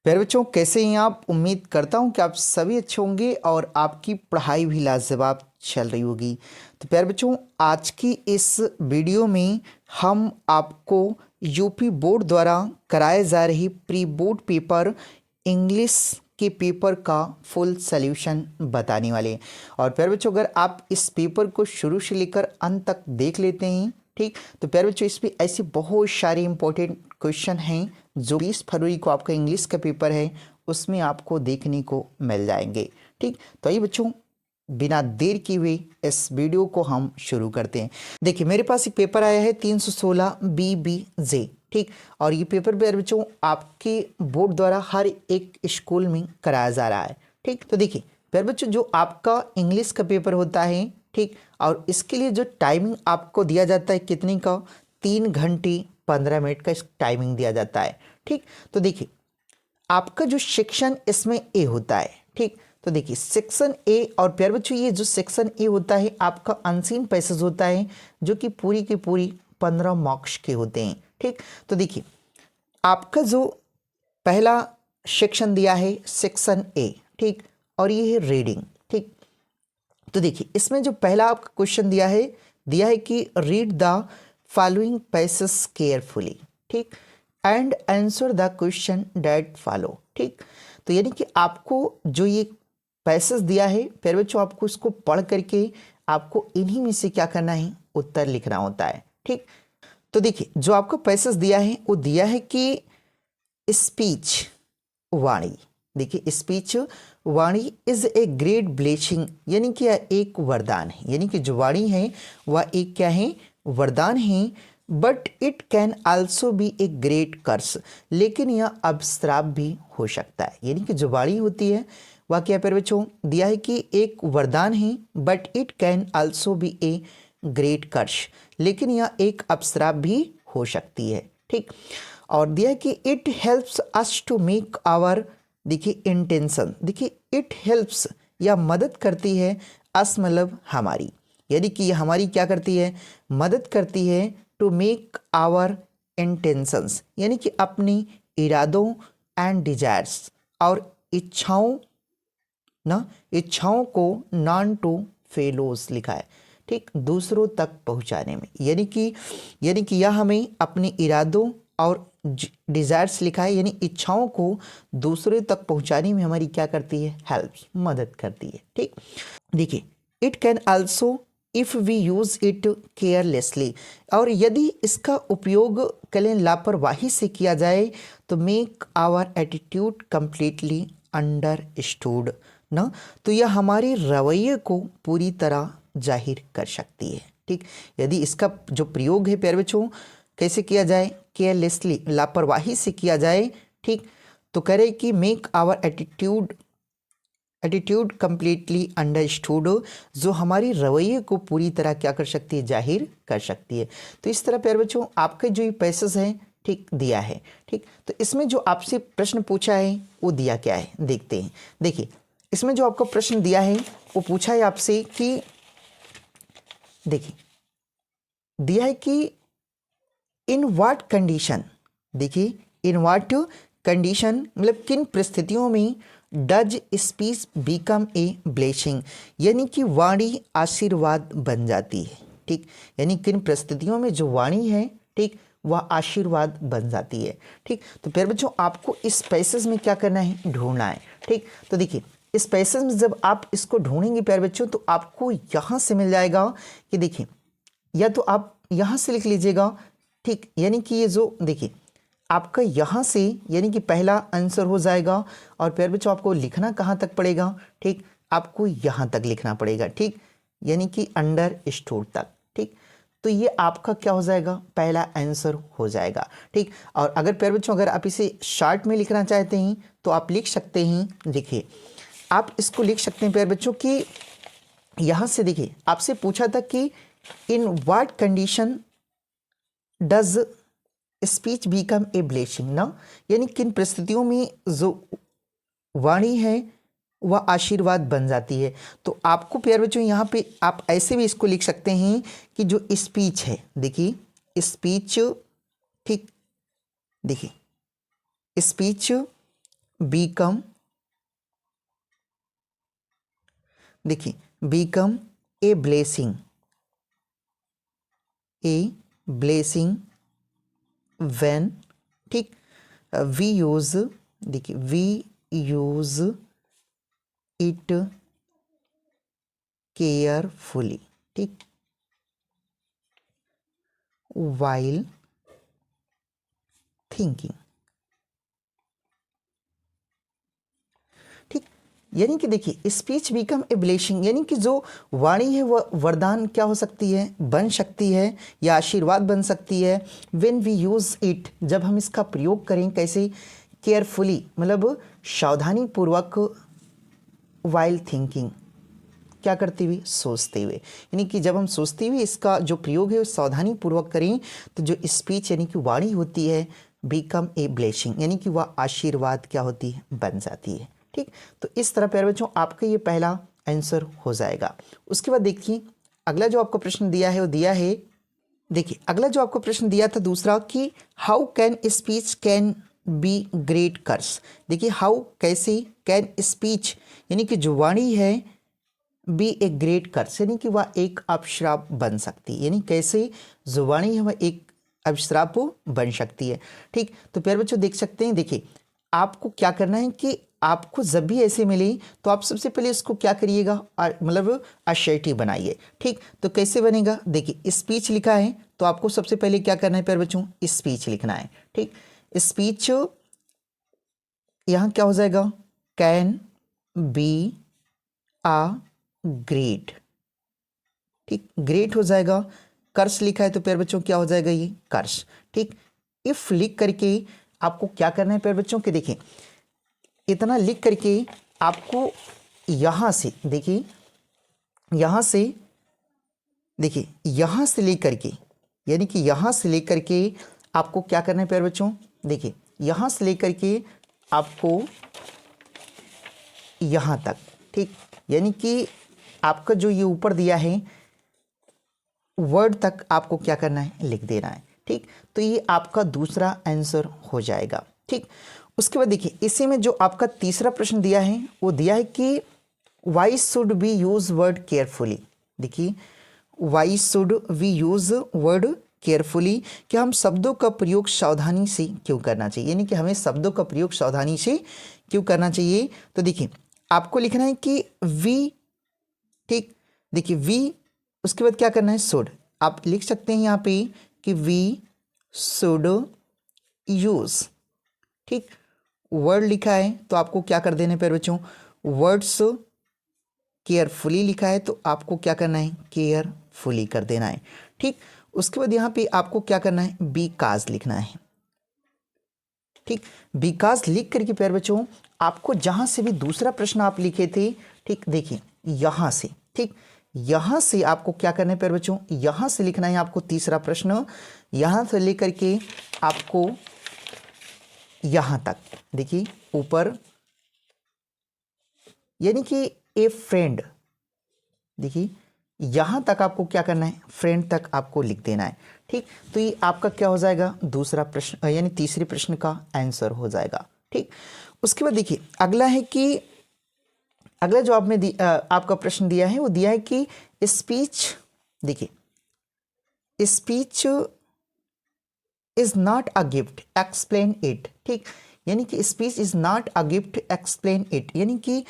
प्यारे बच्चों, कैसे हैं आप। उम्मीद करता हूं कि आप सभी अच्छे होंगे और आपकी पढ़ाई भी लाजवाब चल रही होगी। तो प्यारे बच्चों, आज की इस वीडियो में हम आपको यूपी बोर्ड द्वारा कराए जा रही प्री बोर्ड पेपर इंग्लिश के पेपर का फुल सॉल्यूशन बताने वाले हैं। और प्यारे बच्चों, अगर आप इस पेपर को शुरू से लेकर अंत तक देख लेते हैं, ठीक, तो प्यारे बच्चों इसमें ऐसे बहुत सारे इंपॉर्टेंट क्वेश्चन हैं जो 20 फरवरी को आपका इंग्लिश का पेपर है उसमें आपको देखने को मिल जाएंगे। ठीक, तो ये बच्चों बिना देर किए हुए इस वीडियो को हम शुरू करते हैं। देखिए, मेरे पास एक पेपर आया है 316 BBJ। ठीक, और ये पेपर प्यारे बच्चों आपके बोर्ड द्वारा हर एक स्कूल में कराया जा रहा है। ठीक, तो देखिए प्यारे बच्चों, जो आपका इंग्लिश का पेपर होता है, ठीक, और इसके लिए जो टाइमिंग आपको दिया जाता है कितने का, 3 घंटे 15 मिनट का इस टाइमिंग दिया जाता है। ठीक, तो देखिए आपका जो सेक्शन इसमें ए होता है। ठीक, तो देखिए सेक्शन ए, और प्यारे बच्चों ये जो सेक्शन ए होता है आपका अनसीन पैसेज होता है जो कि पूरी की पूरी 15 मार्क्स के होते हैं। ठीक, तो देखिए आपका जो पहला सेक्शन दिया है सेक्शन ए, ठीक, और ये है रीडिंग। ठीक, तो देखिए इसमें जो पहला आपका क्वेश्चन दिया है कि read the following passage carefully, ठीक, and answer the question that follow. ठीक, तो यानी कि आपको जो ये पैसेज दिया है फिर बच्चों आपको इसको पढ़ करके आपको इन्हीं में से क्या करना है, उत्तर लिखना होता है। ठीक, तो देखिए जो आपको पैसेज दिया है वो दिया है कि स्पीच वाणी। देखिए स्पीच वाणी इज ए ग्रेट ब्लेसिंग, यानी कि यह एक वरदान है, यानी कि जो वाणी है वह एक क्या है, वरदान है। But it can also be a great curse, लेकिन यह अभिश्राप भी हो सकता है। यानी कि जो वाणी होती है वह क्या पर बच्चों दिया है कि एक वरदान है, but it can also be a great curse, लेकिन यह एक अभिश्राप भी हो सकती है। ठीक, और दिया है कि it helps us to make our, देखिए इंटेंशन, देखिए इट हेल्प्स या मदद करती है, अस मतलब हमारी, यानी कि ये हमारी क्या करती है, मदद करती है, टू मेक आवर इंटेंशंस, यानी कि अपनी इरादों एंड डिजायर्स और इच्छाओं ना, इच्छाओं को नॉन टू फेलोज लिखा है। ठीक, दूसरों तक पहुंचाने में, यानी कि यह हमें अपने इरादों और डिजायर्स लिखा है, यानी इच्छाओं को दूसरे तक पहुंचाने में हमारी क्या करती है, हेल्प, मदद करती है। ठीक, देखिए it can also if we use it carelessly, और यदि इसका उपयोग करें लापरवाही से किया जाए तो make our attitude completely understood ना, तो यह हमारे रवैये को पूरी तरह जाहिर कर सकती है। ठीक, यदि इसका जो प्रयोग है प्यारे बच्चों कैसे किया जाए, केयरलेसली, लापरवाही से किया जाए। ठीक, तो कह रहे कि make our attitude completely understood, जो हमारी रवैये को पूरी तरह क्या कर सकती है, जाहिर कर सकती है। तो इस तरह प्यारे बच्चों आपके जो ये पैसेज हैं, ठीक, दिया है। ठीक, तो इसमें जो आपसे प्रश्न पूछा है वो दिया क्या है, देखते हैं। देखिए इसमें जो आपको प्रश्न दिया है वो पूछा है आपसे कि देखिए दिया है कि इन व्हाट कंडीशन, देखिए इन व्हाट कंडीशन मतलब किन परिस्थितियों में does speech become a blessing, यानी कि वाणी आशीर्वाद बन जाती है। ठीक, यानी किन परिस्थितियों में जो वाणी है, ठीक, वह आशीर्वाद बन जाती है। ठीक, तो फिर बच्चों आपको इस पैसेज में क्या करना है, ढूंढना है। ठीक, तो देखिए इस पैसेज में जब आप इसको ढूंढेंगे प्यारे बच्चों तो आपको यहाँ से मिल जाएगा कि देखिए, या तो आप यहाँ से लिख लीजिएगा। ठीक, यानी कि ये जो देखिए आपका यहाँ से यानी कि पहला आंसर हो जाएगा, और फिर बच्चों आपको लिखना कहाँ तक पड़ेगा, ठीक, आपको यहाँ तक लिखना पड़ेगा। ठीक, यानी कि अंडरस्टूड तक। ठीक, तो ये आपका क्या हो जाएगा, पहला आंसर हो जाएगा। ठीक, और अगर प्यारे बच्चों अगर आप इसे शॉर्ट में लिखना चाहते हैं तो आप लिख सकते हैं। देखिए आप इसको लिख सकते हैं प्यारे बच्चों कि यहाँ से देखिए आपसे पूछा था कि in what condition does speech become a blessing ना, यानी किन परिस्थितियों में जो वाणी है वह आशीर्वाद बन जाती है। तो आपको प्यारे बच्चों यहाँ पे आप ऐसे भी इसको लिख सकते हैं कि जो स्पीच है, देखिए स्पीच, ठीक, देखिए स्पीच बीकम, देखिए become a blessing, a blessing when, ठीक, वी यूज, देखिए वी यूज इट केयरफुली, ठीक, वाइल थिंकिंग, ठीक। यानी कि देखिए स्पीच बिकम ए ब्लेसिंग, यानी कि जो वाणी है वह वरदान क्या हो सकती है, बन सकती है, या आशीर्वाद बन सकती है। व्हेन वी यूज इट, जब हम इसका प्रयोग करें, कैसे, केयरफुली मतलब सावधानी पूर्वक, वाइल थिंकिंग क्या करते हुए, सोचते हुए, यानी कि जब हम सोचते हुए इसका जो प्रयोग है वो सावधानी पूर्वक करें तो जो स्पीच यानी कि वाणी होती है, बिकम ए ब्लेसिंग, यानी कि वह आशीर्वाद क्या होती है, बन जाती है, ठीक। तो इस तरह प्यारे बच्चों आपका ये पहला आंसर हो जाएगा। उसके बाद देखिए अगला जो आपको प्रश्न दिया है वो दिया है, देखिए अगला जो आपको प्रश्न दिया था दूसरा कि how can speech can be great curse. देखिए हाउ कैसे, कैन स्पीच यानी कि जो वाणी है, बी ए ग्रेट कर्स यानी कि वह एक अभिशाप बन सकती है, यानी कैसे जो वाणी है वह एक अभिशाप बन सकती है, ठीक। तो प्यारे बच्चों देख सकते हैं, देखिए आपको क्या करना है कि आपको जब भी ऐसे मिले तो आप सबसे पहले इसको क्या करिएगा, मतलब असर्टिव बनाइए, ठीक। तो कैसे बनेगा, देखिए स्पीच लिखा है तो आपको सबसे पहले क्या करना है प्यारे बच्चों, स्पीच लिखना है, ठीक। स्पीच यहाँ क्या हो जाएगा, कैन बी आ ग्रेट, ठीक, ग्रेट हो जाएगा। कर्स लिखा है तो प्यारे बच्चों क्या हो जाएगा, ये कर्स, ठीक। इफ लिख करके आपको क्या करना है प्यारे बच्चों के, देखिए इतना लिख करके आपको यहां से, देखिए यहां से, देखिए यहां से लेकर के, यानी कि यहां से लेकर के आपको क्या करना है प्यारे बच्चों, देखिए यहां से लेकर के आपको यहां तक, ठीक, यानी कि आपका जो ये ऊपर दिया है वर्ड तक आपको क्या करना है, लिख देना है, ठीक। तो ये आपका दूसरा आंसर हो जाएगा, ठीक। उसके बाद देखिए इसी में जो आपका तीसरा प्रश्न दिया है वो दिया है कि why should we use word carefully. देखिए why should we use word carefully, कि हम शब्दों का प्रयोग सावधानी से क्यों करना चाहिए, यानी कि हमें शब्दों का प्रयोग सावधानी से क्यों करना चाहिए। तो देखिए आपको लिखना है कि वी, ठीक, देखिए वी, उसके बाद क्या करना है, शुड, आप लिख सकते हैं यहाँ पे कि वी शुड यूज, ठीक। वर्ड लिखा है तो आपको क्या कर देना है प्यारे बच्चों, वर्ड्स केयरफुली लिखा है तो आपको क्या करना है, केयरफुली कर देना है, ठीक। उसके बाद यहाँ पे आपको क्या करना है, बिकॉज लिखना है, ठीक। बिकॉज लिख करके प्यारे बच्चों आपको जहां से भी दूसरा प्रश्न आप लिखे थे, ठीक, देखिए यहां से, ठीक, यहां से आपको क्या करना है प्यारे बच्चों, यहां से लिखना है आपको तीसरा प्रश्न, यहां से लेकर के आपको यहां तक, देखिए ऊपर, यानी कि ए फ्रेंड, देखिए यहां तक आपको क्या करना है, फ्रेंड तक आपको लिख देना है, ठीक। तो ये आपका क्या हो जाएगा, दूसरा प्रश्न यानी तीसरे प्रश्न का आंसर हो जाएगा, ठीक। उसके बाद देखिए अगला है कि अगला जो आपने आपका प्रश्न दिया है वो दिया है कि स्पीच, देखिए speech is not a gift explain it, ठीक, यानी कि speech is not a gift explain it, यानी कि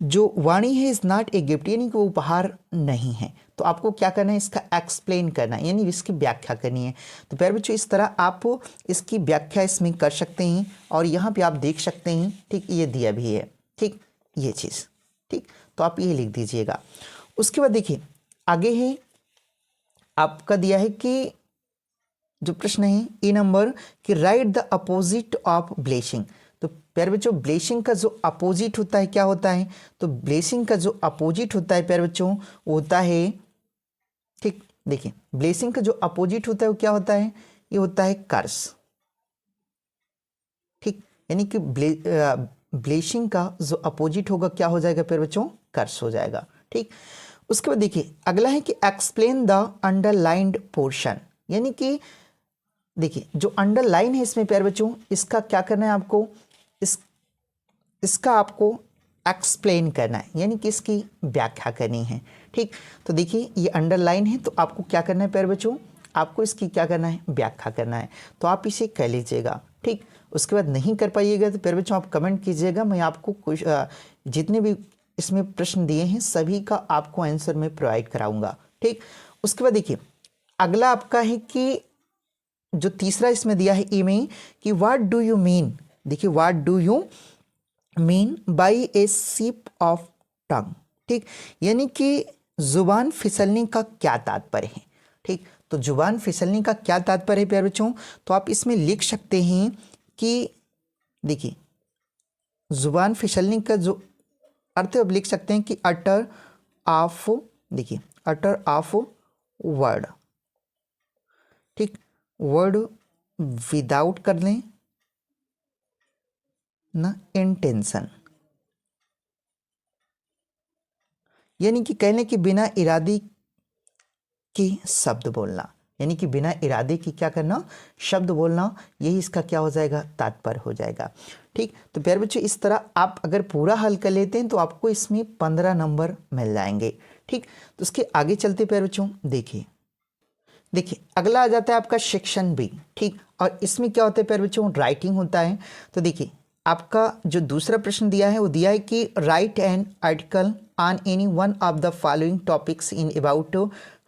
जो वाणी है इज नॉट ए गिफ्ट, यानी कि वो उपहार नहीं है, तो आपको क्या करना है, इसका एक्सप्लेन करना है, यानी इसकी व्याख्या करनी है। तो प्यारे बच्चों इस तरह आप इसकी व्याख्या इसमें कर सकते हैं और यहाँ पे आप देख सकते हैं, ठीक, ये दिया भी है, ठीक, ये चीज़, ठीक। तो आप ये लिख दीजिएगा। उसके बाद देखिए आगे है आपका दिया है कि जो प्रश्न है ए नंबर कि right the opposite of blessing. तो प्यारे बच्चों ब्लेसिंग का जो अपोजिट होता है क्या होता है, तो ब्लेसिंग का जो अपोजिट होता है प्यारे बच्चों वो होता है, ठीक, देखिए ब्लेसिंग का जो अपोजिट होता है वो क्या होता है, ये होता है कर्स, ठीक, यानी कि ब्लेसिंग का जो अपोजिट होगा क्या हो जाएगा प्यारे बच्चों, कर्स हो जाएगा, ठीक। उसके बाद देखिए अगला है कि एक्सप्लेन द अंडरलाइंड पोर्शन, यानी कि देखिए जो अंडरलाइन है इसमें प्यारे बच्चों, इसका क्या करना है आपको, इसका आपको एक्सप्लेन करना है, यानी कि इसकी व्याख्या करनी है। ठीक, तो देखिए ये अंडरलाइन है तो आपको क्या करना है प्यारे बच्चों, आपको इसकी क्या करना है, व्याख्या करना है। तो आप इसे कर लीजिएगा। ठीक, उसके बाद नहीं कर पाइएगा तो प्यारे बच्चों आप कमेंट कीजिएगा, मैं आपको कुछ जितने भी इसमें प्रश्न दिए हैं सभी का आपको आंसर मैं प्रोवाइड कराऊंगा। ठीक, उसके बाद देखिए अगला आपका है कि जो तीसरा इसमें दिया है ई में कि व्हाट डू यू मीन, देखिए what do you mean by A slip of tongue. ठीक, यानी कि जुबान फिसलने का क्या तात्पर्य है। ठीक, तो जुबान फिसलने का क्या तात्पर्य है प्यारे बच्चों, तो आप इसमें लिख सकते हैं कि देखिए जुबान फिसलने का जो अर्थ है आप लिख सकते हैं कि अटर ऑफ, देखिए अटर ऑफ वर्ड। ठीक, वर्ड विदाउट कर लें ना इंटेंशन, यानी कि कहने के बिना इरादे के शब्द बोलना, यानी कि बिना इरादे की क्या करना, शब्द बोलना, यही इसका क्या हो जाएगा, तात्पर्य हो जाएगा। ठीक, तो प्यारे बच्चों इस तरह आप अगर पूरा हल कर लेते हैं तो आपको इसमें 15 नंबर मिल जाएंगे। ठीक, तो उसके आगे चलते प्यारे बच्चों देखिए अगला आ जाता है आपका सेक्शन बी। ठीक, और इसमें क्या होता है प्यारे बच्चों, राइटिंग होता है। तो देखिए आपका जो दूसरा प्रश्न दिया है वो दिया है कि write an article on any one of the following topics in about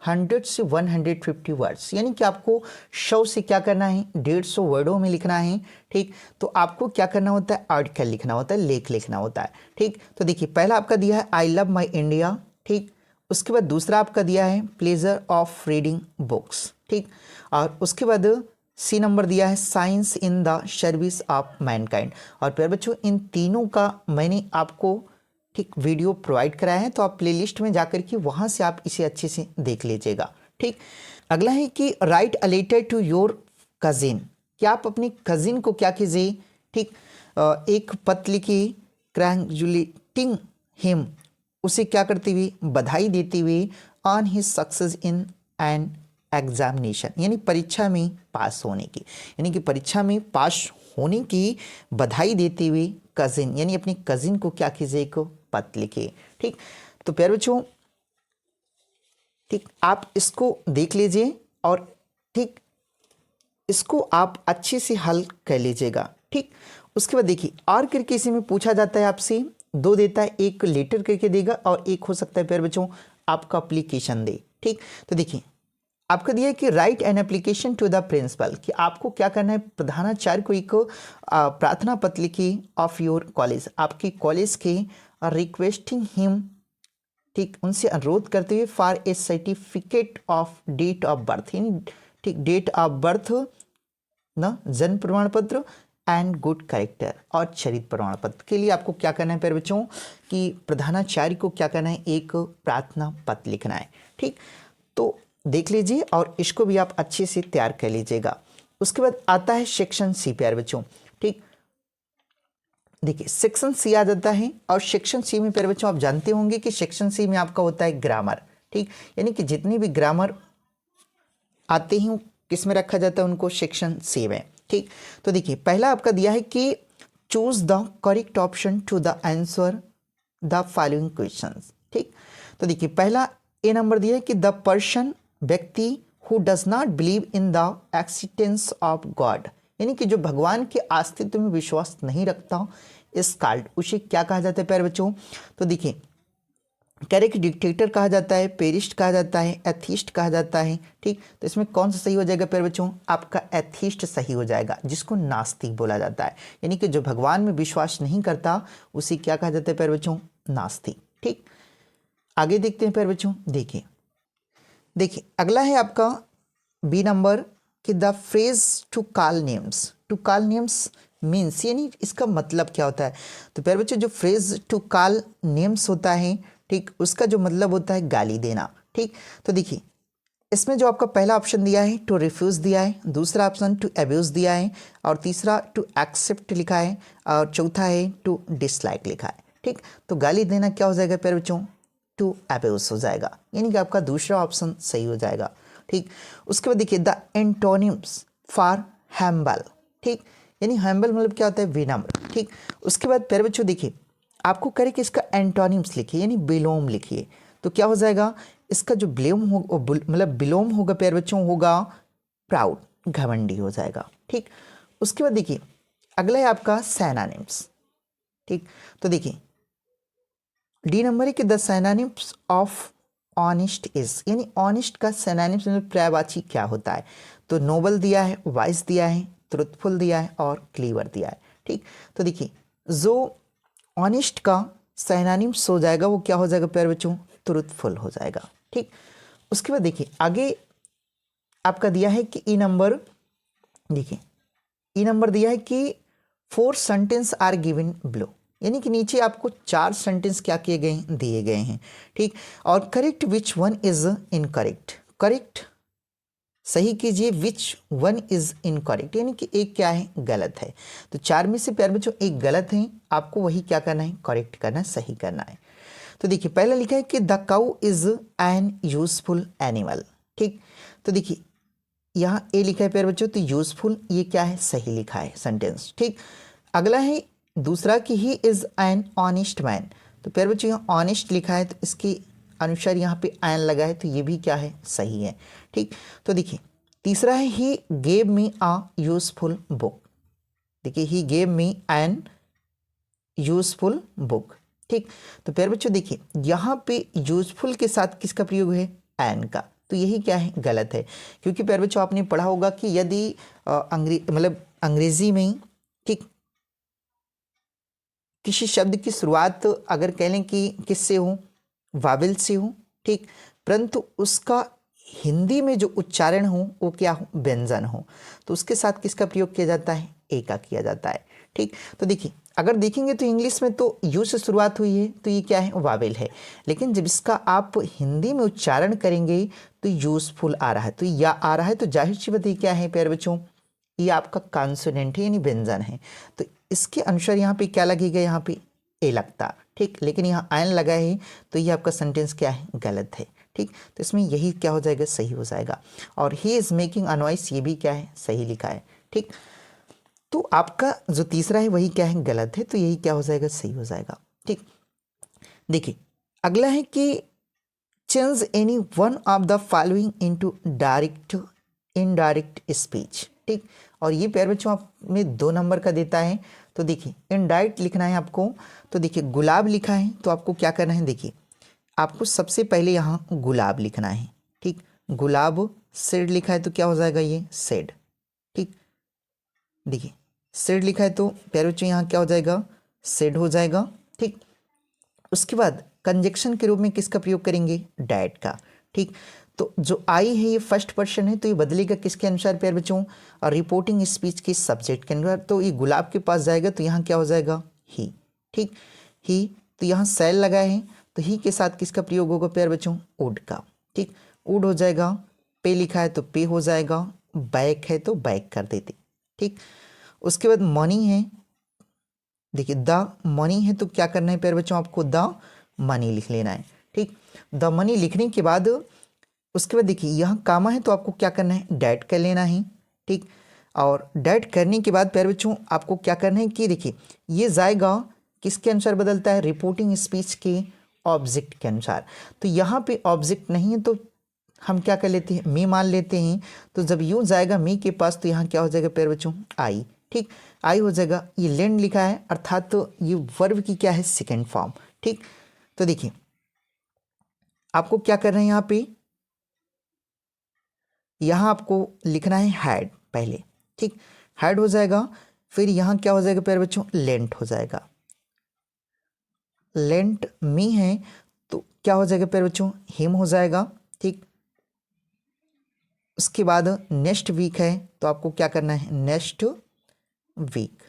100 से 150 वर्ड्स, यानी कि आपको 100 से क्या करना है, 150 वर्डों में लिखना है। ठीक, तो आपको क्या करना होता है, आर्टिकल लिखना होता है, लेख लिखना होता है। ठीक, तो देखिए पहला आपका दिया है आई लव माई इंडिया। ठीक, उसके बाद दूसरा आपका दिया है प्लेजर ऑफ रीडिंग बुक्स। ठीक, और उसके बाद सी नंबर दिया है science in the service of Mankind. और प्यारे बच्चों इन तीनों का मैंने आपको ठीक वीडियो प्रोवाइड कराया है, तो आप प्लेलिस्ट में जाकर के वहाँ से आप इसे अच्छे से देख लीजिएगा। ठीक, अगला है कि write a letter to your cousin, कि आप अपने कजिन को क्या कीजिए, ठीक एक पत्र लिखिए, कंग्रेचुलेटिंग हिम, उसे क्या करते हुए, बधाई देते हुए, on his success in an examination, यानी परीक्षा में पास होने की, यानी कि परीक्षा में पास होने की बधाई देते हुए कजिन, यानी अपनी कजिन को क्या कीजिए, एक पत्र लिखिए। ठीक, तो प्यारे बच्चों ठीक आप इसको देख लीजिए और ठीक इसको आप अच्छे से हल कर लीजिएगा। ठीक, उसके बाद देखिए और करके इसी में पूछा जाता है आपसे, दो देता है, एक लेटर करके देगा और एक हो सकता है प्यारे बच्चों आपका एप्लीकेशन दे। ठीक, तो देखिए आपका दिया है कि write an application to the principal, कि आपको क्या करना है, प्रधानाचार्य को एक प्रार्थना पत्र लिखी ऑफ योर कॉलेज, आपकी कॉलेज के, रिक्वेस्टिंग हिम, ठीक उनसे अनुरोध करते हुए, for a certificate of date of birth, ठीक डेट ऑफ बर्थ ना, जन्म प्रमाण पत्र एंड गुड कैरेक्टर, और चरित्र प्रमाण पत्र के लिए आपको क्या करना है प्यारे बच्चों, कि प्रधानाचार्य को क्या करना है, एक प्रार्थना पत्र लिखना है। ठीक, तो देख लीजिए और इसको भी आप अच्छे से तैयार कर लीजिएगा। उसके बाद आता है सेक्शन सी प्यारे बच्चों। ठीक, देखिए सेक्शन सी आ जाता है, और सेक्शन सी में प्यारे बच्चों आप जानते होंगे कि सेक्शन सी में आपका होता है ग्रामर। ठीक, यानी कि जितनी भी ग्रामर आते हैं किस में रखा जाता है, उनको सेक्शन सी में। ठीक, तो देखिए पहला आपका दिया है कि choose the correct option to the answer the following questions. ठीक, तो देखिए पहला ए नंबर दिया है कि द पर्सन, व्यक्ति, who does not believe in the existence of God, यानी कि जो भगवान के अस्तित्व में विश्वास नहीं रखता, इस कॉल्ड, उसे क्या कहा जाता है प्यारे बच्चों, तो देखिए करेक्ट डिक्टेटर कहा जाता है, पेरिस्ट कहा जाता है, एथिस्ट कहा जाता है। ठीक, तो इसमें कौन सा सही हो जाएगा प्यारे बच्चों, आपका एथिस्ट सही हो जाएगा, जिसको नास्तिक बोला जाता है, यानी कि जो भगवान में विश्वास नहीं करता उसे क्या कहा जाता है प्यारे बच्चों, नास्तिक। ठीक, आगे देखते हैं प्यारे बच्चों, देखिए अगला है आपका बी नंबर कि the phrase to call names means, यानी इसका मतलब क्या होता है, तो प्यारे बच्चों जो फ्रेज टू कॉल नेम्स होता है, ठीक उसका जो मतलब होता है गाली देना। ठीक, तो देखिए इसमें जो आपका पहला ऑप्शन दिया है टू रिफ्यूज दिया है, दूसरा ऑप्शन टू अब्यूज दिया है, और तीसरा टू एक्सेप्ट लिखा है, और चौथा है टू डिसलाइक लिखा है। ठीक, तो गाली देना क्या हो जाएगा प्यारे बच्चों, टू अब्यूज हो जाएगा, यानी कि आपका दूसरा ऑप्शन सही हो जाएगा। ठीक, उसके बाद देखिए द एंटोनिम्स फॉर हैम्बल, ठीक, यानी हैम्बल मतलब क्या होता है, विनम्र, ठीक। उसके बाद प्यारे बच्चों देखिए आपको करे कि इसका एंटोनिम्स लिखिए यानी विलोम लिखिए। तो क्या हो जाएगा, इसका जो विलोम हो मतलब विलोम होगा प्यारे बच्चों, होगा प्राउड, घमंडी हो जाएगा, ठीक। उसके बाद देखिए अगला है आपका सिनोनिम्स, ठीक। तो देखिए डी नंबर है कि the synonyms of honest is, यानी ऑनेस्ट का सिनोनिम्स मतलब पर्यायवाची क्या होता है। तो नोबल दिया है, वाइज दिया है, ट्रुथफुल दिया है और क्लीवर दिया है, ठीक। तो देखिए जो ऑनेस्ट का सिनोनिम्स हो जाएगा वो क्या हो जाएगा प्यारे बच्चों, ट्रुथफुल हो जाएगा, ठीक। उसके बाद देखिए आगे आपका दिया है कि ई नंबर, देखिए ई नंबर दिया है कि 4 सेंटेंस आर गिवन बिलो, यानी कि नीचे आपको 4 सेंटेंस क्या किए गए हैं, दिए गए हैं, ठीक। और correct which one is incorrect, correct सही कीजिए, विच वन इज इनकरेक्ट यानी कि एक क्या है, गलत है। तो 4 में से प्यारे बच्चों एक गलत है, आपको वही क्या करना है, करेक्ट करना है, सही करना है। तो देखिए पहला लिखा है कि the cow is an useful animal, ठीक। तो देखिए यहाँ ए लिखा है प्यारे बच्चों, तो यूजफुल ये क्या है, सही लिखा है सेंटेंस, ठीक। अगला है दूसरा कि he is an honest man, तो प्यारे बच्चों यहाँ ऑनेस्ट लिखा है तो इसके अनुसार यहाँ पे एन लगा है तो ये भी क्या है, सही है, ठीक। तो देखिए तीसरा है he gave me a useful book, देखिए he gave me an useful book, ठीक। तो प्यारे बच्चों देखिए यहाँ पे यूजफुल के साथ किसका प्रयोग है, एन का, तो यही क्या है, गलत है। क्योंकि प्यारे बच्चों आपने पढ़ा होगा कि यदि मतलब अंग्रेजी में, ठीक, किसी शब्द की शुरुआत अगर कह लें कि किससे हो, वावेल से हो, ठीक, परंतु उसका हिंदी में जो उच्चारण हो वो क्या हो, व्यंजन हो, तो उसके साथ किसका प्रयोग किया जाता है, ए का किया जाता है, ठीक। तो देखिए अगर देखेंगे तो इंग्लिश में तो यू से शुरुआत हुई है तो ये क्या है, वावेल है, लेकिन जब इसका आप हिंदी में उच्चारण करेंगे तो यूजफुल आ रहा है, तो या आ रहा है, तो जाहिर सी बात ये क्या है प्यारे बच्चों, ये आपका कॉन्सोनेंट है यानी व्यंजन है, तो इसके अनुसार यहाँ पे क्या लगेगा, यहाँ पे ए लगता, ठीक। लेकिन यहाँ आयन लगा है तो ये आपका सेंटेंस क्या है, गलत है, ठीक। तो इसमें यही क्या हो जाएगा, सही हो जाएगा। और he is making a noise ये भी क्या है, सही लिखा है, ठीक। तो आपका जो तीसरा है वही क्या है, गलत है, तो यही क्या हो जाएगा, सही हो जाएगा, ठीक। देखिए अगला है कि change any one of the following into direct indirect speech, ठीक। और ये प्यारे बच्चों आप में 2 नंबर का देता है, तो देखिए इनडायरेक्ट लिखना है आपको। तो देखिए गुलाब लिखा है तो आपको क्या करना है, देखिए आपको सबसे पहले यहाँ गुलाब लिखना है, ठीक। गुलाब सेड लिखा है तो क्या हो जाएगा, ये सेड, ठीक। देखिए सेड लिखा है तो प्यारे बच्चों यहाँ क्या हो जाएगा, सेड हो जाएगा, ठीक। उसके बाद कंजक्शन के रूप में किसका प्रयोग करेंगे, डैट का, ठीक। तो जो आई है ये फर्स्ट पर्सन है तो ये बदलेगा किसके अनुसार प्यारे बच्चों, और रिपोर्टिंग स्पीच के सब्जेक्ट के अनुसार, तो ये गुलाब के पास जाएगा तो यहाँ क्या हो जाएगा, ही, ठीक। ही, तो यहाँ सेल लगा है तो ही के साथ किसका प्रयोग होगा प्यारे बच्चों, वुड का, ठीक। वुड हो जाएगा, पे लिखा है तो पे हो जाएगा, बैक है तो बैक कर देते, ठीक। उसके बाद मनी है, देखिए द मनी है तो क्या करना है प्यारे बच्चों, आपको द मनी लिख लेना है, ठीक। द मनी लिखने के बाद उसके बाद देखिए यहाँ कामा है तो आपको क्या करना है, डैट कर लेना है, ठीक। और डैट करने के बाद प्यारे बच्चों आपको क्या करना है कि देखिए ये जाएगा किसके अनुसार बदलता है, रिपोर्टिंग स्पीच के ऑब्जेक्ट के अनुसार। तो यहाँ पे ऑब्जेक्ट नहीं है तो हम क्या कर लेते हैं, मी मान लेते हैं, तो जब यूँ जाएगा मी के पास तो यहाँ क्या हो जाएगा प्यारे बच्चों, आई, ठीक। आई हो जाएगा, ये लैंड लिखा है अर्थात तो ये वर्ब की क्या है, सेकेंड फॉर्म, ठीक। तो देखिए आपको क्या करना है, यहाँ आपको लिखना है हैड पहले, ठीक। हैड हो जाएगा, फिर यहाँ क्या हो जाएगा प्यारे बच्चों, लेंट हो जाएगा, लेंट मी है तो क्या हो जाएगा प्यारे बच्चों, हिम हो जाएगा, ठीक। उसके बाद नेक्स्ट वीक है तो आपको क्या करना है, नेक्स्ट वीक,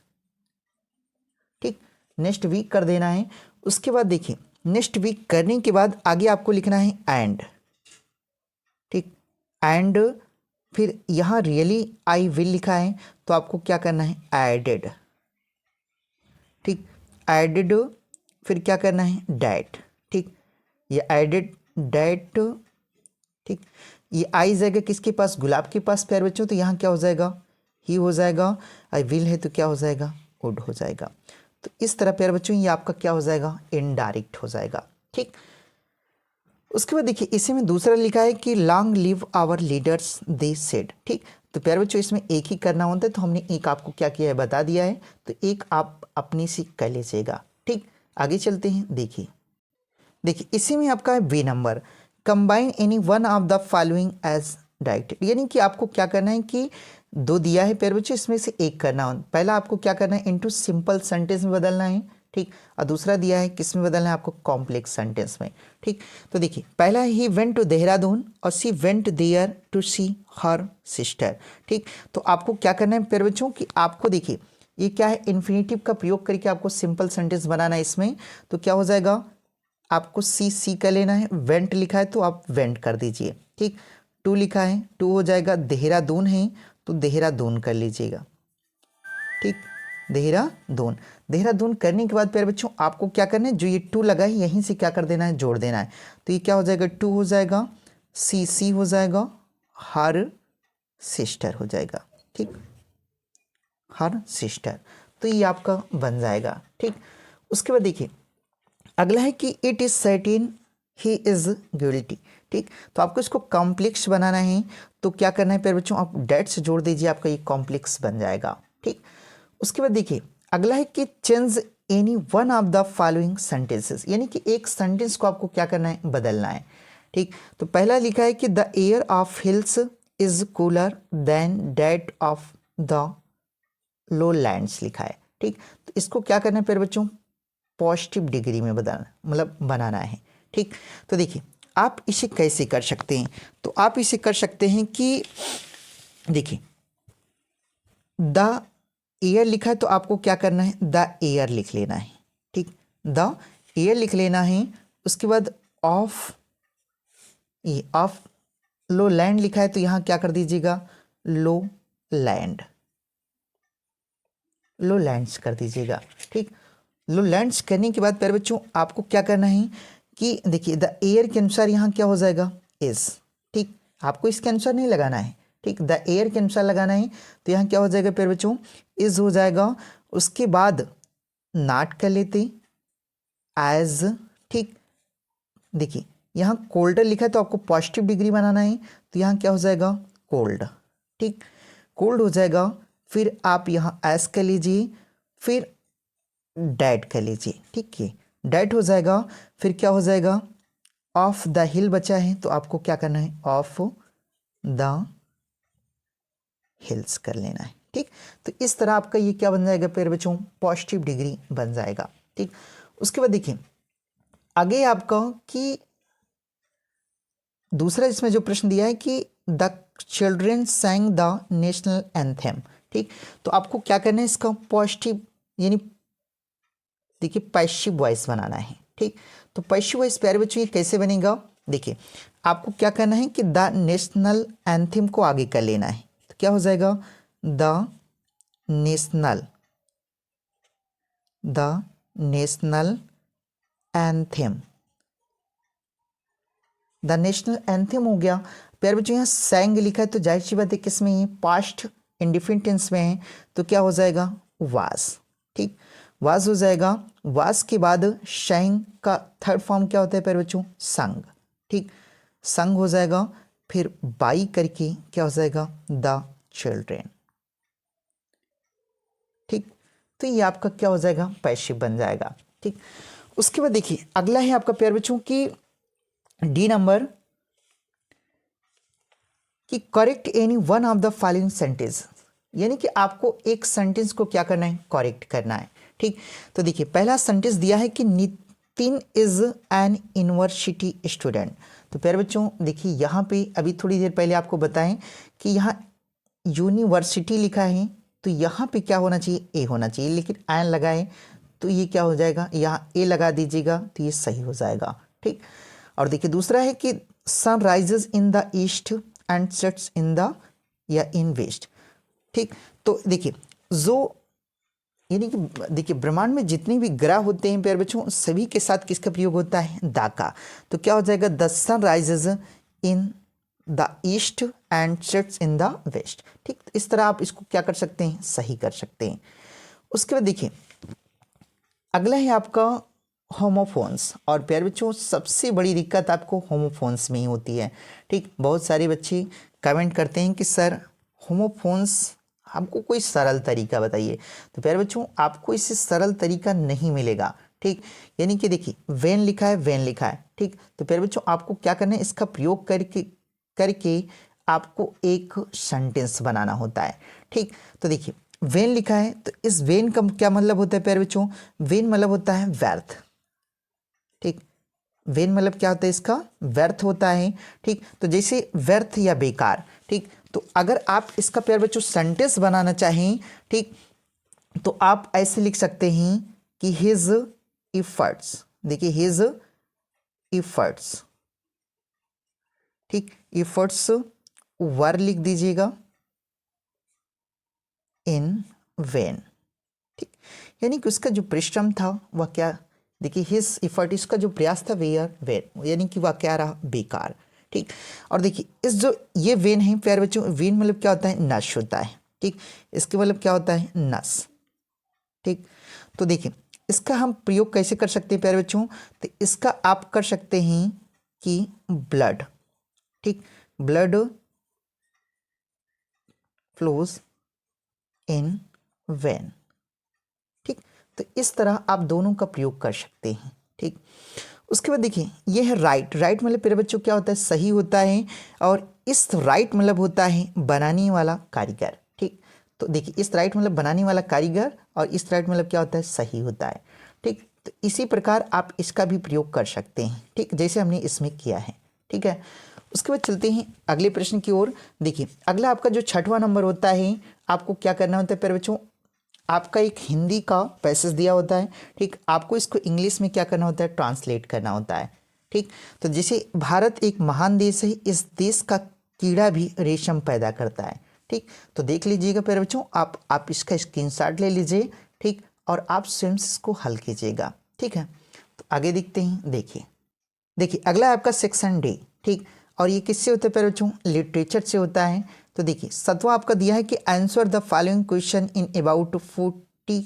ठीक। नेक्स्ट वीक कर देना है। उसके बाद देखिए नेक्स्ट वीक करने के बाद आगे आपको लिखना है एंड, ठीक। एंड फिर यहाँ रियली आई विल लिखा है तो आपको क्या करना है, एडेड, ठीक। एडेड फिर क्या करना है, डैट, ठीक। ये एडेड डैट, ठीक। ये आई जाएगा किसके पास, गुलाब के पास प्यारे बच्चों, तो यहाँ क्या हो जाएगा, ही हो जाएगा, आई विल है तो क्या हो जाएगा, वुड हो जाएगा। तो इस तरह प्यारे बच्चों ये आपका क्या हो जाएगा, इनडायरेक्ट हो जाएगा। ठीक, उसके बाद देखिए इसी में दूसरा लिखा है कि long live our leaders they said. ठीक, तो प्यारे बच्चों इसमें एक ही करना होता है, तो हमने एक आपको क्या किया है बता दिया है, तो एक आप अपनी सी कर लीजिएगा। ठीक, आगे चलते हैं। देखिए देखिए इसी में आपका है B number, combine any one of the following as directed, यानी कि आपको क्या करना है कि दो दिया है प्यारे बच्चों, इसमें से एक करना हो। पहला आपको क्या करना है, इनटू सिंपल सेंटेंस में बदलना है। ठीक, और दूसरा दिया है किस में बदलना है, आपको कॉम्प्लेक्स सेंटेंस में। ठीक, तो देखिए पहला ही वेंट टू देहरादून और she went there to see her sister. ठीक, तो आपको क्या करना है प्यारे बच्चों कि आपको देखिए ये क्या है, इन्फिनेटिव का प्रयोग करके आपको सिंपल सेंटेंस बनाना है इसमें। तो क्या हो जाएगा, आपको सी कर लेना है, वेंट लिखा है तो आप वेंट कर दीजिए। ठीक, टू लिखा है टू हो जाएगा, देहरादून है तो देहरादून कर लीजिएगा। ठीक, देहरादून, देहरादून करने के बाद प्यारे बच्चों आपको क्या करना है, जो ये टू लगा है यहीं से क्या कर देना है, जोड़ देना है। तो ये क्या हो जाएगा, टू हो जाएगा, सी हो जाएगा, हर सिस्टर हो जाएगा। ठीक, हर सिस्टर, तो ये आपका बन जाएगा। ठीक, उसके बाद देखिए अगला है कि it is certain he is guilty. ठीक, तो आपको इसको कॉम्प्लेक्स बनाना है, तो क्या करना है प्यारे बच्चों, आप डेट से जोड़ दीजिए, आपका ये कॉम्प्लेक्स बन जाएगा। ठीक, उसके बाद देखिए अगला है कि change any one of the following sentences, यानी कि एक सेंटेंस को आपको क्या करना है, बदलना है। ठीक, तो पहला लिखा है कि the air of hills is cooler than that of the low lands लिखा है। ठीक, तो इसको क्या करना है प्यारे बच्चों, पॉजिटिव डिग्री में बदलना, मतलब बनाना है। ठीक, तो देखिए आप इसे कैसे कर सकते हैं, तो आप इसे कर सकते हैं कि देखिए द एयर लिखा है तो आपको क्या करना है, द एयर लिख लेना है। ठीक, द एयर लिख लेना है। उसके बाद ऑफ, ये ऑफ लो लैंड लिखा है तो यहां क्या कर दीजिएगा, लो लैंड, लो लैंड्स कर दीजिएगा। ठीक, लो लैंड्स करने के बाद प्यारे बच्चों आपको क्या करना है कि देखिए द एयर के अनुसार यहाँ क्या हो जाएगा, इज। ठीक, आपको इसके अनुसार नहीं लगाना है। ठीक, द एयर के अनुसार लगाना है, तो यहाँ क्या हो जाएगा प्यारे बच्चों, इज हो जाएगा। उसके बाद नॉट कर लेते एज। ठीक, देखिए यहाँ कोल्डर लिखा है तो आपको पॉजिटिव डिग्री बनाना है, तो यहाँ क्या हो जाएगा, कोल्ड। ठीक, कोल्ड हो जाएगा। फिर आप यहाँ एस कर लीजिए, फिर डैट कर लीजिए। ठीक है, डैट हो जाएगा। फिर क्या हो जाएगा, ऑफ द हिल बचा है तो आपको क्या करना है, ऑफ द हिल्स कर लेना है। ठीक, तो इस तरह आपका ये क्या बन जाएगा प्यारे बच्चों, पॉजिटिव डिग्री बन जाएगा। ठीक, उसके बाद देखिए आगे आपका कि दूसरा इसमें जो प्रश्न दिया है कि the children sang the national anthem. ठीक, तो आपको क्या करना है, इसका पॉजिटिव यानी देखिए पैसिव वॉइस बनाना है। ठीक, तो पैसिव वॉइस प्यारे बच्चों ये कैसे बनेगा, देखिए आपको क्या करना है कि द नेशनल एंथम को आगे कर लेना है, तो क्या हो जाएगा, the national anthem, the national anthem हो गया। प्यारे बच्चों यहाँ सैंग लिखा है तो जाहिर सी बात है किसमें है, पास्ट इंडिफिनिट टेंस में है, तो क्या हो जाएगा, वाज। ठीक, वाज हो जाएगा। वाज के बाद शैंग का थर्ड फॉर्म क्या होता है प्यारे बच्चों, संग। ठीक, संग हो जाएगा। फिर बाई करके क्या हो जाएगा, द चिल्ड्रेन। ठीक, तो ये आपका क्या हो जाएगा, पैसिव बन जाएगा। ठीक, उसके बाद देखिए अगला है आपका प्यारे बच्चों की डी नंबर, कि correct any one of the following sentence, यानी कि आपको एक सेंटेंस को क्या करना है, करेक्ट करना है। ठीक, तो देखिए पहला सेंटेंस दिया है कि Nitin is an university student. तो प्यारे बच्चों देखिए यहाँ पे अभी थोड़ी देर पहले आपको बताएं कि यहाँ यूनिवर्सिटी लिखा है तो यहाँ पे क्या होना चाहिए, ए होना चाहिए, लेकिन एन लगाए तो ये क्या हो जाएगा, यहाँ ए लगा दीजिएगा तो ये सही हो जाएगा। ठीक, और देखिए दूसरा है कि sun rises in the east and sets in the या इन वेस्ट। ठीक, तो देखिए जो यानी कि देखिए ब्रह्मांड में जितने भी ग्रह होते हैं प्यारे बच्चों सभी के साथ किसका प्रयोग होता है, दा का। तो क्या हो जाएगा, the sun rises in the east and sets in the west. ठीक, इस तरह आप इसको क्या कर सकते हैं, सही कर सकते हैं। उसके बाद देखिए अगला है आपका होमोफोन्स। और प्यारे बच्चों सबसे बड़ी दिक्कत आपको होमोफोन्स में ही होती है। ठीक, बहुत सारे बच्चे कमेंट करते हैं कि सर होमोफोन्स हमको कोई सरल तरीका बताइए। तो प्यारे बच्चों आपको इससे सरल तरीका नहीं मिलेगा। ठीक, यानी कि देखिए वेन लिखा है, वेन लिखा है। ठीक, तो प्यारे बच्चों आपको क्या करना है, इसका प्रयोग करके करके आपको एक सेंटेंस बनाना होता है। ठीक, तो देखिए वेन लिखा है, तो इस वेन का क्या मतलब होता है प्यारे बच्चों, वेन मतलब होता है व्यर्थ। ठीक, वेन मतलब क्या होता है, इसका व्यर्थ होता है। ठीक, तो जैसे व्यर्थ या बेकार। ठीक, तो अगर आप इसका प्यारे बच्चों सेंटेंस बनाना चाहें, ठीक, तो आप ऐसे लिख सकते हैं कि हिज इफर्ट्स। देखिए हिज इफर्ट्स। ठीक, इफर्ट्स वर लिख दीजिएगा इन वेन। ठीक, यानी कि उसका जो परिश्रम था वह क्या, देखिए हिज इफर्ट, इसका जो प्रयास था वेयर वेन, यानी कि वह क्या रहा, बेकार। ठीक, और देखिए इस जो ये वेन है प्यारे बच्चों, वेन मतलब क्या होता है, नस होता है। ठीक, इसके मतलब क्या होता है, नस। ठीक, तो देखिए इसका हम प्रयोग कैसे कर सकते हैं प्यारे बच्चों, तो इसका आप कर सकते हैं कि ब्लड। ठीक, ब्लड फ्लोज इन वेन। ठीक, तो इस तरह आप दोनों का प्रयोग कर सकते हैं। ठीक, उसके बाद देखिए ये है राइट। राइट मतलब प्यारे बच्चों क्या होता है, सही होता है। और इस राइट मतलब होता है बनाने वाला कारीगर। ठीक, तो देखिए इस राइट मतलब बनाने वाला कारीगर, और इस राइट मतलब क्या होता है, सही होता है। ठीक, तो इसी प्रकार आप इसका भी प्रयोग कर सकते हैं। ठीक, जैसे हमने इसमें किया है। ठीक है, उसके बाद चलते हैं अगले प्रश्न की ओर। देखिए अगला आपका जो छठवां नंबर होता है, आपको क्या करना होता है प्यारे बच्चों, आपका एक हिंदी का पैसेज दिया होता है। ठीक, आपको इसको इंग्लिश में क्या करना होता है, ट्रांसलेट करना होता है। ठीक, तो जैसे भारत एक महान देश है, इस देश का कीड़ा भी रेशम पैदा करता है। ठीक, तो देख लीजिएगा प्यारे बच्चों, आप इसका स्क्रीनशॉट ले लीजिए। ठीक, और आप स्वयं से इसको हल कीजिएगा। ठीक है, तो आगे देखते हैं। देखिए देखिए अगला है आपका सेक्शन डी। ठीक, और ये किससे होता है प्यारे बच्चों, लिटरेचर से होता है। तो देखिए सत्वा आपका दिया है कि answer the following question in about 40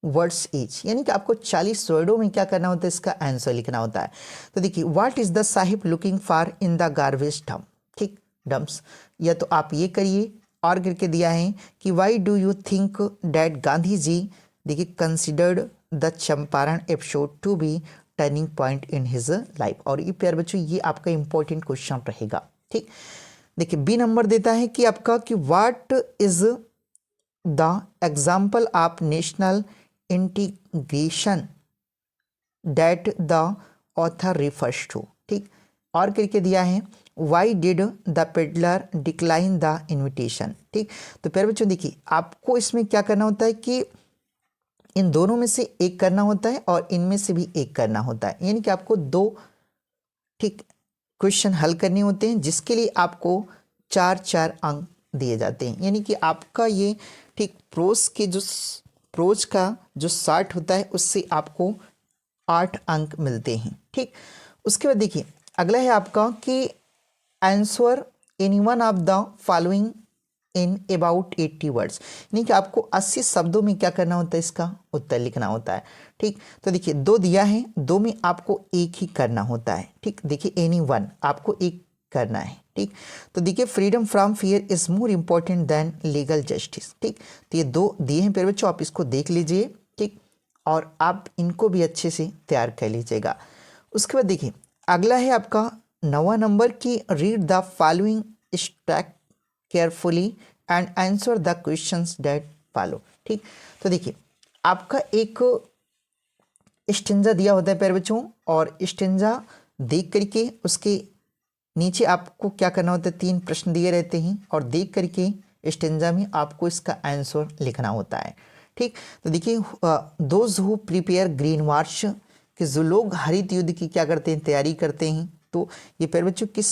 words each, यानी कि आपको 40 वर्डों में क्या करना होता है, इसका आंसर लिखना होता है। तो देखिए what is the Sahib looking for in the garbage dump. ठीक, डंप्स, या तो आप ये करिए, और करके दिया है कि why do you think that Gandhi ji, देखिए considered the Champaran episode to be turning point in his life. और ये प्यारे बच्चों ये आपका इंपॉर्टेंट क्वेश्चन रहेगा। ठीक, देखिए बी नंबर देता है कि आपका कि what is the example of national integration that the author refers to. ठीक, और करके दिया है why did the peddler decline the invitation. ठीक, तो प्यारे बच्चों देखिए आपको इसमें क्या करना होता है कि इन दोनों में से एक करना होता है और इनमें से भी एक करना होता है, यानी कि आपको दो ठीक क्वेश्चन हल करने होते हैं, जिसके लिए आपको 4-4 अंक दिए जाते हैं। यानी कि आपका ये ठीक प्रोज का जो 60 होता है उससे आपको 8 अंक मिलते हैं। ठीक, उसके बाद देखिए अगला है आपका कि answer any one of the following in about 80 words, यानी कि आपको 80 शब्दों में क्या करना होता है, इसका उत्तर लिखना होता है। ठीक, तो देखिए दो दिया है, दो में आपको एक ही करना होता है। ठीक, देखिए एनी वन आपको एक करना है। ठीक, तो देखिए freedom from fear is more important then legal justice. ठीक, तो ये दो दिए हैं प्यारे बच्चों, आप इसको देख लीजिए। ठीक, और आप इनको भी अच्छे से तैयार कर लीजिएगा। उसके बाद देखिए अगला है आपका 9वां नंबर की read the following stack carefully and answer the questions that follow. ठीक, तो देखिए आपका एक स्टेंजा दिया होता है प्यारे बच्चों, और स्टेंजा देख करके उसके नीचे आपको क्या करना होता है, 3 प्रश्न दिए रहते हैं, और देख करके स्टेंजा में आपको इसका आंसर लिखना होता है। ठीक, तो देखिए दोज हु प्रिपेयर ग्रीन मार्च, कि जो लोग हरित युद्ध की क्या करते हैं, तैयारी करते हैं। तो ये प्यारे बच्चों किस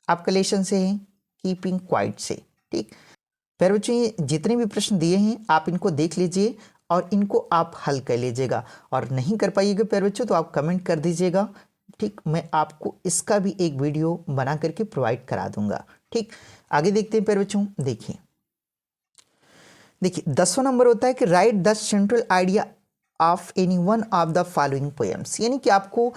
आपका लेसन से है, कीपिंग क्वाइट से। ठीक, प्यारे बच्चों ये जितने भी प्रश्न दिए हैं आप इनको देख लीजिए और इनको आप हल कर लीजिएगा, और नहीं कर पाइएगा प्यारे बच्चों तो आप कमेंट कर दीजिएगा। ठीक, मैं आपको इसका भी एक वीडियो बना करके प्रोवाइड करा दूंगा। ठीक, आगे देखते हैं प्यारे बच्चों। देखिए 10वां नंबर होता है कि right the central idea of any one of the following poems, यानी कि आपको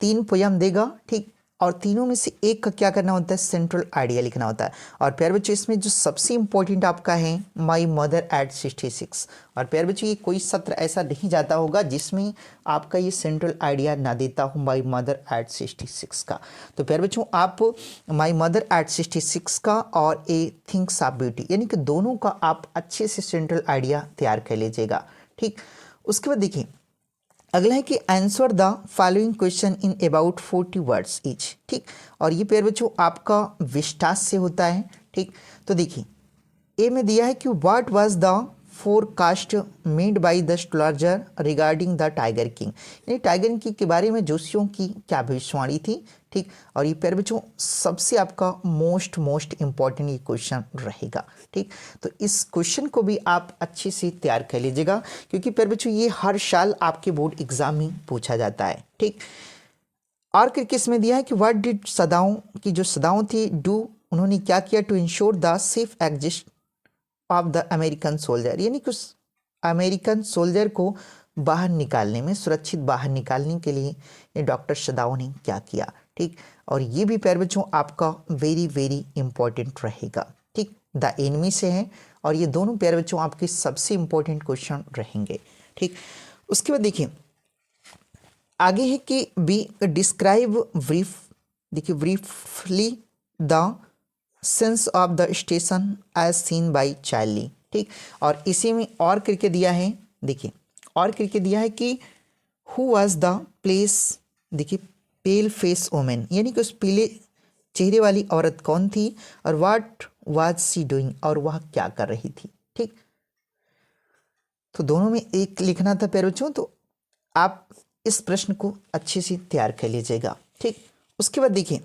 3 पोएम देगा। ठीक, और तीनों में से एक का क्या करना होता है, सेंट्रल आइडिया लिखना होता है। और प्यारे बच्चों इसमें जो सबसे इंपॉर्टेंट आपका है माई मदर एट 66। और प्यारे बच्चों ये कोई सत्र ऐसा नहीं जाता होगा जिसमें आपका ये सेंट्रल आइडिया ना देता हो माई मदर एट 66 का। तो प्यारे बच्चों आप माई मदर एट 66 का और ए थिंग्स ऑफ ब्यूटी, यानी कि दोनों का आप अच्छे से सेंट्रल आइडिया तैयार कर लीजिएगा। ठीक, उसके बाद देखिए अगला है कि answer the following question in about 40 words each. ठीक, और ये प्यारे बच्चों आपका विस्तार से होता है। ठीक, तो देखिए ए में दिया है कि what was the forecast made by the astrologer regarding the tiger king, यानी टाइगर किंग के बारे में जोशियों की क्या भविष्यवाणी थी। ठीक, और ये प्यारे बच्चों सबसे आपका मोस्ट इंपॉर्टेंट ये क्वेश्चन रहेगा। ठीक, तो इस क्वेश्चन को भी आप अच्छे से तैयार कर लीजिएगा, क्योंकि प्यारे बच्चों ये हर साल आपके बोर्ड एग्जाम में पूछा जाता है। ठीक, और किस में दिया है कि व्हाट डिड सदाओं की जो सदाओं थी डू, उन्होंने क्या किया to ensure the safe exist of the American soldier, यानी कि उस अमेरिकन सोल्जर को बाहर निकालने में, सुरक्षित बाहर निकालने के लिए ये डॉक्टर सदाओं ने क्या किया। ठीक, और ये भी प्यारे बच्चों आपका वेरी इंपॉर्टेंट रहेगा। ठीक, द एनिमी से है और ये दोनों प्यारे बच्चों आपके सबसे इंपॉर्टेंट क्वेश्चन रहेंगे। ठीक, उसके बाद देखिए आगे है कि बी डिस्क्राइब ब्रीफ, देखिए briefly the sense of the station as seen by Charlie. ठीक, और इसी में और करके दिया है, देखिए और करके दिया है कि हु वाज द प्लेस, देखिए पेल फेस वोमेन, यानी कि उस पीले चेहरे वाली औरत कौन थी, और व्हाट वाज सी डूइंग, और वह क्या कर रही थी। ठीक, तो दोनों में एक लिखना था प्यारे बच्चों, तो आप इस प्रश्न को अच्छे से तैयार कर लीजिएगा। ठीक, उसके बाद देखिए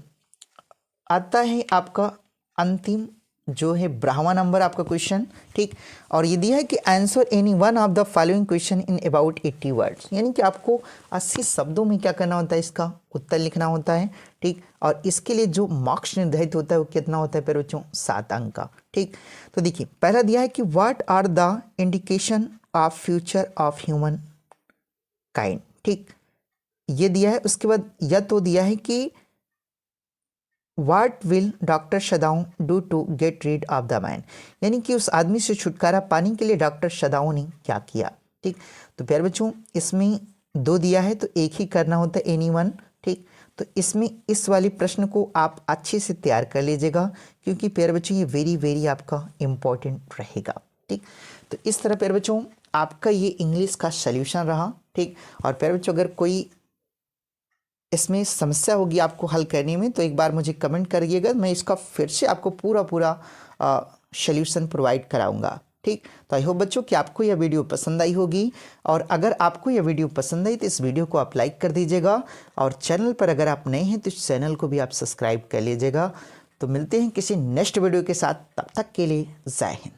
आता है आपका अंतिम जो है 12वां नंबर आपका क्वेश्चन। ठीक, और ये दिया है कि answer any one of the following question in about 80 words, यानी कि आपको 80 शब्दों में क्या करना होता है, इसका उत्तर लिखना होता है। ठीक, और इसके लिए जो मार्क्स निर्धारित होता है वो कितना होता है प्यारे बच्चों, 7 अंक का। ठीक, तो देखिए पहला दिया है कि what are the indication of future of human kind. ठीक, ये दिया है। उसके बाद यह तो दिया है कि what will doctor Sadao do to get rid of the man, यानी कि उस आदमी से छुटकारा पाने के लिए डॉक्टर सदाओं ने क्या किया। ठीक, तो प्यारे बच्चों इसमें 2 दिया है तो एक ही करना होता है एनी वन। ठीक, तो इसमें इस वाले प्रश्न को आप अच्छे से तैयार कर लीजिएगा, क्योंकि प्यारे बच्चों ये वेरी आपका इम्पॉर्टेंट रहेगा। ठीक, तो इस तरह प्यारे बच्चों आपका ये इंग्लिश का सल्यूशन रहा। ठीक, और प्यारे बच्चों अगर कोई इसमें समस्या होगी आपको हल करने में तो एक बार मुझे कमेंट करिएगा, मैं इसका फिर से आपको पूरा सल्यूशन प्रोवाइड कराऊंगा। ठीक, तो आई होप बच्चों कि आपको यह वीडियो पसंद आई होगी, और अगर आपको यह वीडियो पसंद आई तो इस वीडियो को आप लाइक कर दीजिएगा, और चैनल पर अगर आप नए हैं तो इस चैनल को भी आप सब्सक्राइब कर लीजिएगा। तो मिलते हैं किसी नेक्स्ट वीडियो के साथ, तब तक के लिए जय हिंद।